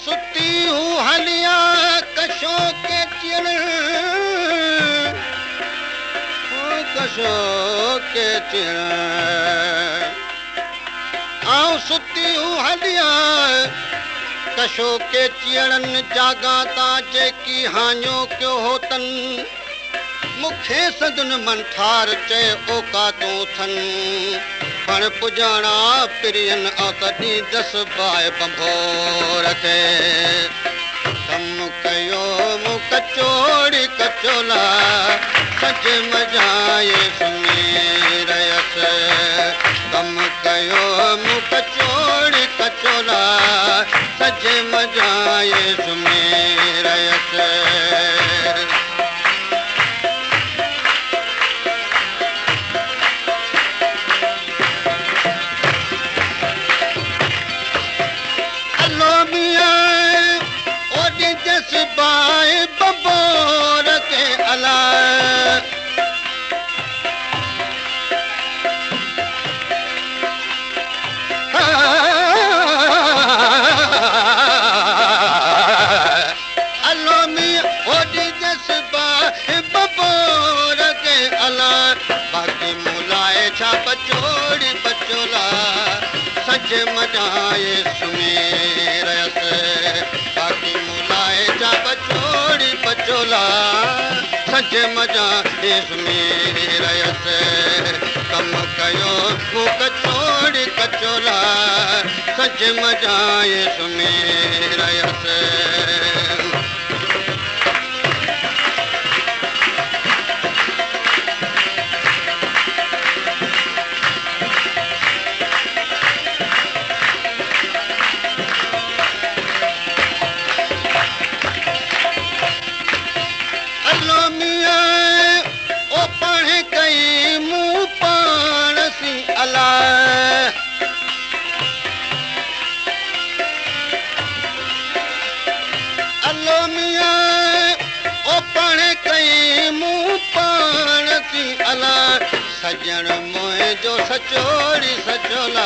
सुती हूँ हलिया कशो के चिण कशो के चिण आऊं सुती हूँ हलिया कशो के चिणन जागा ता जेकी हानियो क्यों होतन मुखे सदन मन ठार चे ओका तू थन पण पुजाना प्रियन अकदी दस बाय बंभोर के कम कयो मुख चोड़ी कचोला सज मजाए सुमेरयस कम कयो मुख चोड़ी कचोला सज मजाए सुमेरयस बाए बबोर के अला अलो मियां ओडी जस बाए बबोर के अला बाकी मुलाए छा बचोड़ी बचोला सज मजाए सुमेरयस बाकी मुलाए छा बचोड़ी बचोला सज मजाए सुमेरयस कम कयो मुख चोड़ी कचोला सज मजाए सुमेरयस सजन मोए जो सचोड़ी सचोला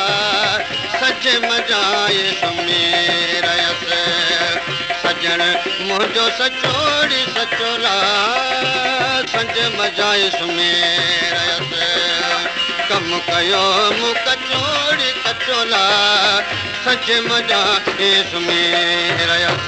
सज मजाए सुमेरयस सजन मुझो सचोड़ी सचोला सज मजाए सुमेरयस कम कयो मुख चोड़ी कचोला सज मजाए सुमेरयस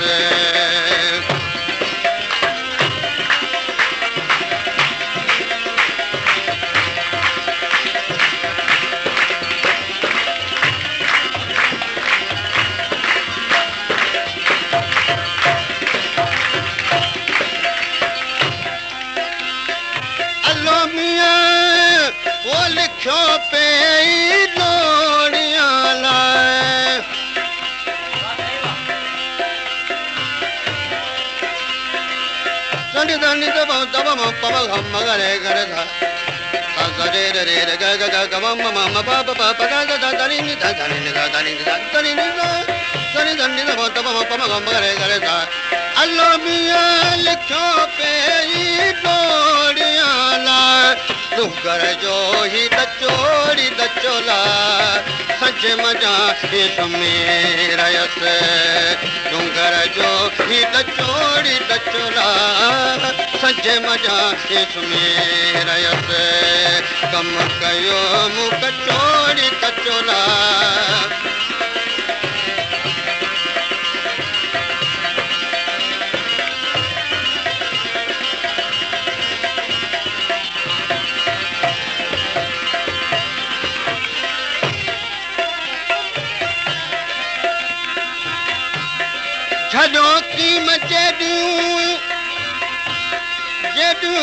लिखो पे लोड़ियां लाए संडी दंडी दब दब पब हम मगरे करे था सरे रे रे ग ग ग ग म म म प प प प ग ग दनी नि दनी नि दनी नि दनी नि दनी दंडी दब दब पब हम मगरे करे था अल्लाह मियां लिखो पे लोड़ियां लाए डूंगर जो ही दचोड़ी दचोला सज मजाए सुमेरयस डूंगर जो ही दचोड़ी दचोला सज मजाए सुमेरयस कम कयो मुख चोड़ी कचोला छो कीमत जॾूं जॾूं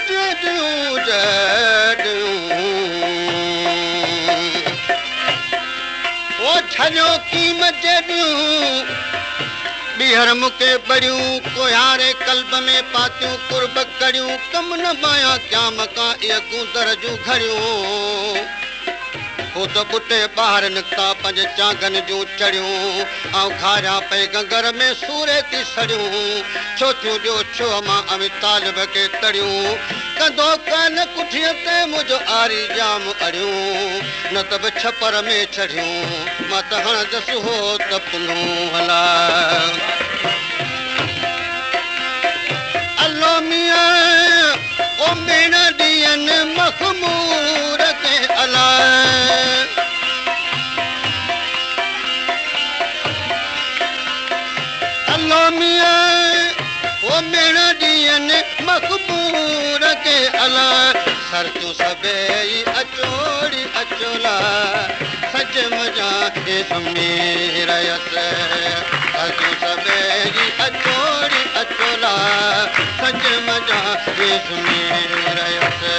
जॾूं जॾूं ओ छो कीमत जॾूं ॿीहर मूंखे बड़ियूं कोहारे कल्ब में पातियूं कुर्ब करियूं कम न पाया क्या मका इहे गूंदर जूं घड़ियूं हो तो बुटे ॿाहिर निकिता पंज चांगन जूं चढ़ियूं ऐं खारिया पई गंगर में सूरे थी सड़ियूं छो थियूं ॾियो छो मां अमितालिब खे तड़ियूं कंदो कान कुठीअ ते मुंहिंजो आरी जाम अड़ियूं न त बि छपर में चढ़ियूं मां त हणंदसि हो त पुनूं हला अलो मियां ओ मेण ॾींहनि मखमूर खे अला अलो मियां ओ मेण ॾींहनि मखमूर खे अला सरचूं सबई अचोड़ी अचोला सज मजा हे सुम्ही रहियसि सरचूं सबई अचोड़ी अचोला सज मजा हे सुम्ही रहियसि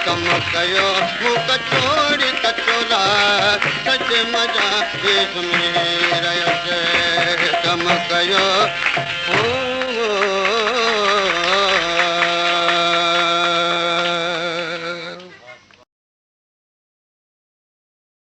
कम कयो मूं कचोड़ी कचोला सज मजा हे सुम्ही रहियसि कम कयो